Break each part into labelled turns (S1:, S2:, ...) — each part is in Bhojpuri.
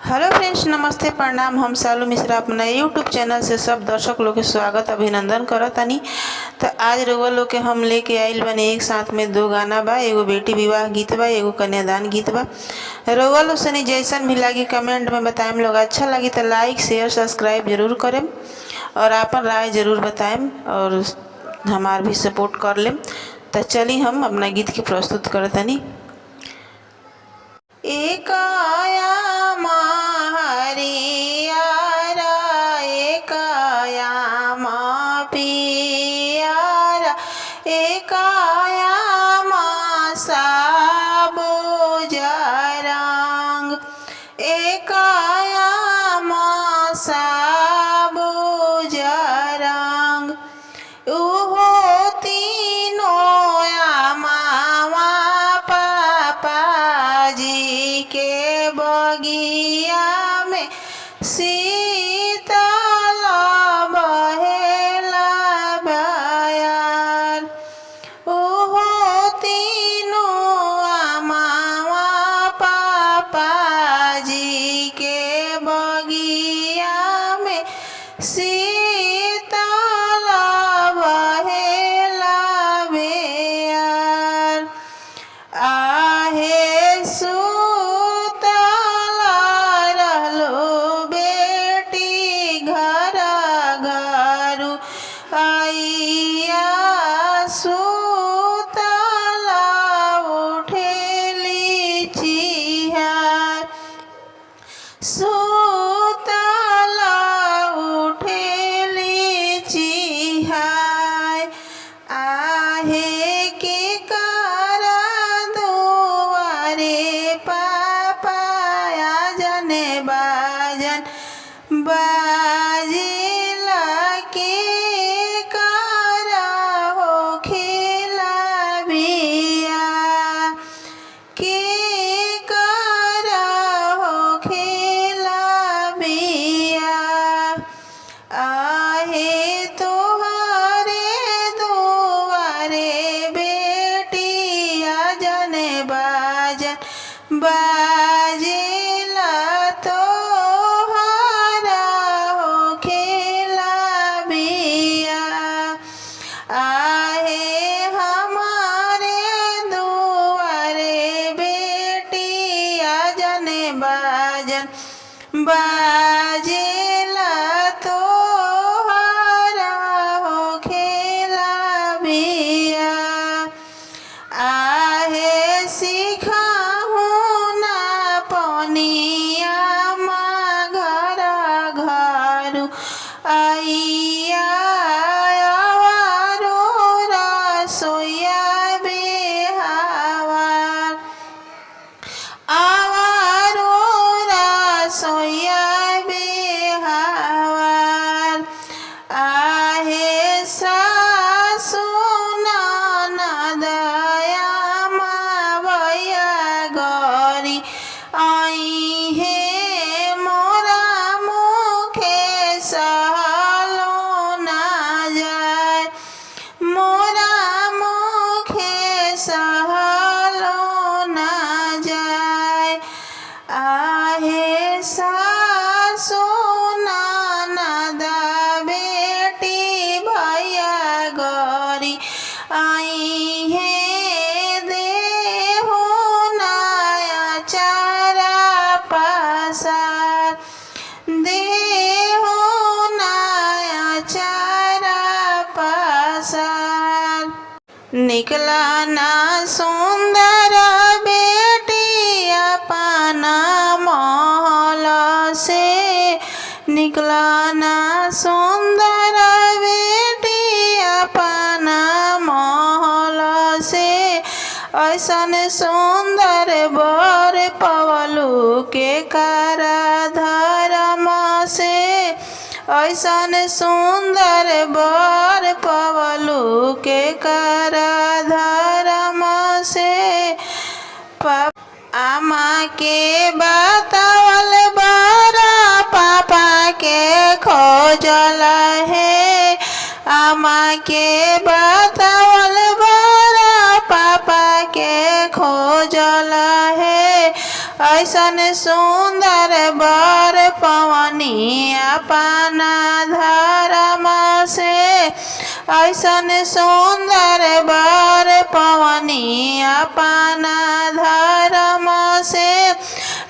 S1: हेलो फ्रेंड्स, नमस्ते प्रणाम। हम सालू मिश्रा अपना यूट्यूब चैनल से सब दर्शक लोग के स्वागत अभिनंदन करतानी। तो आज रउआ लोग के हम लेके आइल बने एक साथ में दो गाना बा। एगो बेटी विवाह गीत बा, एगो कन्यादान गीत बा। रउआ लोग सनी जैसन भी लागी कमेंट में बताएम। लोग अच्छा लगी तो लाइक शेयर सब्सक्राइब जरूर करेम और अपन राय जरूर बताएम और हमार भी सपोर्ट कर लेम। तो चली हम अपना गीत के प्रस्तुत करतनी। एक आयामा हरियारा, एक आयामा पियारा, एक आयामा साबुज रंग, एक आयामा साबुज रंग। उहो तीनों आमावा पापाजी के बगिया में शीतल बहेला बयार। उहो तीनों आमावा पापाजी के बगिया में शीतल बहेला बेयार। आहे सुतल रहलो बेटी घर घरू आइया, सुतल उठेली चिहार, सुतल उठेली चिहार। आहे के करा दुआरे पापाया जने बाजन बाजिला, के करा हो खिला बिया, के करा हो खिला बिया। आहे तोहरे दुआरे बेटिया जने बाजन बाजिला, तोहरा हो खिला बिया। आहे हमारे दुआरे बेटिया जने बाजन बाजिला, तोहरा हो खिला बिया। आहे सिखाहू ना पनिया घर घरू आइया, आवारो रसोइया बेहावार, आवारो रसोइया बेहावार। आहे सासु ननदया मावैया गरी आइहे, मोरा मुखे सहलो ना जाय, मोरा मुखे सहलो ना जाय। आहे सासु ननद बेटी भैया गरी आइहे, देहु नया चारा पसार, देहु नया चारा पसार। निकला ना सुंदर बेटी अपना महल से, निकला ना सुंदर बेटी अपना महल से। ऐसन सुंदर बर पवलू के करा धर्म से, ऐसन सुंदर बर पवलू के करा धर्म से। आमा के बतावल बरा पापा के खोजल है, आमा के बतावल बरा पापा के खोजल है। ऐसन सुंदर बा पवनी अपना धर्म से ऐसन सुंदर बर पवनी अपना धर्म से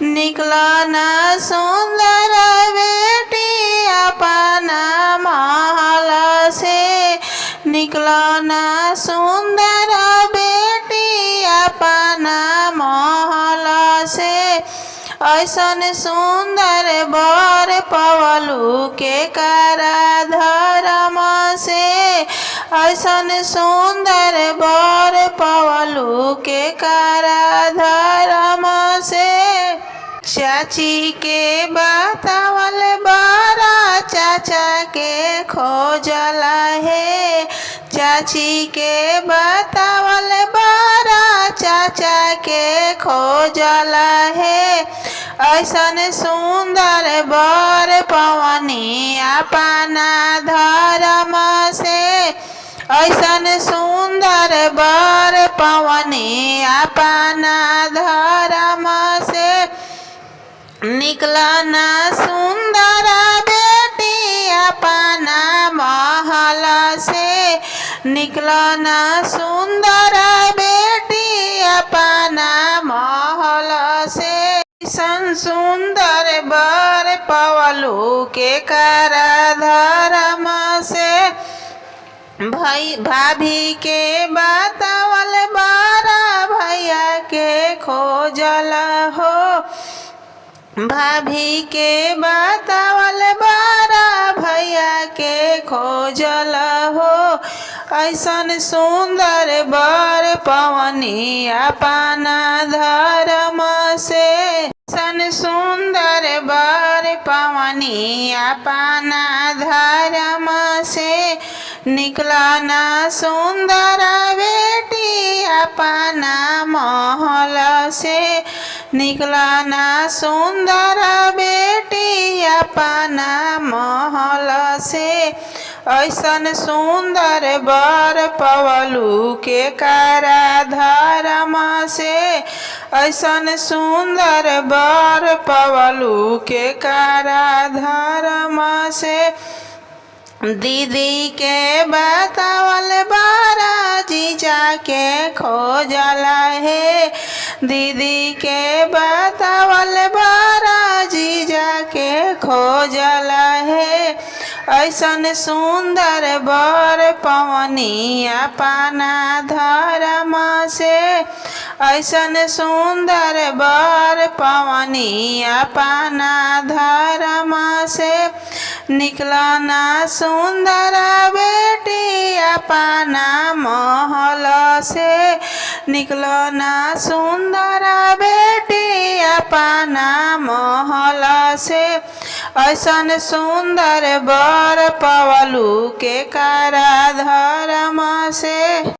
S1: निकलन सुंदर बेटी अपना महल से निकलन सुंदर बेटी अपना महल से ऐसन सुंदर बर पवलू के करा धर्म से ऐसन सुंदर बर पवलू के करा धर्म से चाची के बतावल बारा चाचा के खोजला है चाची के बतावल बारा चाचा के खोजला है ऐसन सुंदर बर पवनी अपना धर्म से ऐसन सुंदर बर पवनी अपना धर्म से निकलन सुंदर बेटी अपना महल से निकलन सुंदर बेटी अपना महल से ऐसन सुंदर बर पवलू के करा धर्म से भाभी के बतावल बारा भैया के खोजल हो भाभी के बतावल बारा भैया के खोजल हो ऐसन सुंदर बर पवनी अपना धर्म से ऐसन सुंदर बर पवनी अपना धर्म से निकलन सुंदर बेटी अपना महल से निकलन सुंदर बेटी अपना महल से ऐसन सुंदर बर पवलू के करा धर्म से ऐसन सुंदर बर पवलू के करा धर्म से दीदी के बतावल बारा जीजा के खोजला है दीदी के बतावल बारा जीजा के खोजला है ऐसन सुंदर बर पवनी अपना धर्म से ऐसन सुंदर बर पवनी अपना धर्म से निकलन सुंदर बेटी अपना महल से निकलन सुंदर बेटी अपना महल से ऐसन सुंदर बर पवलू के करा धर्म से।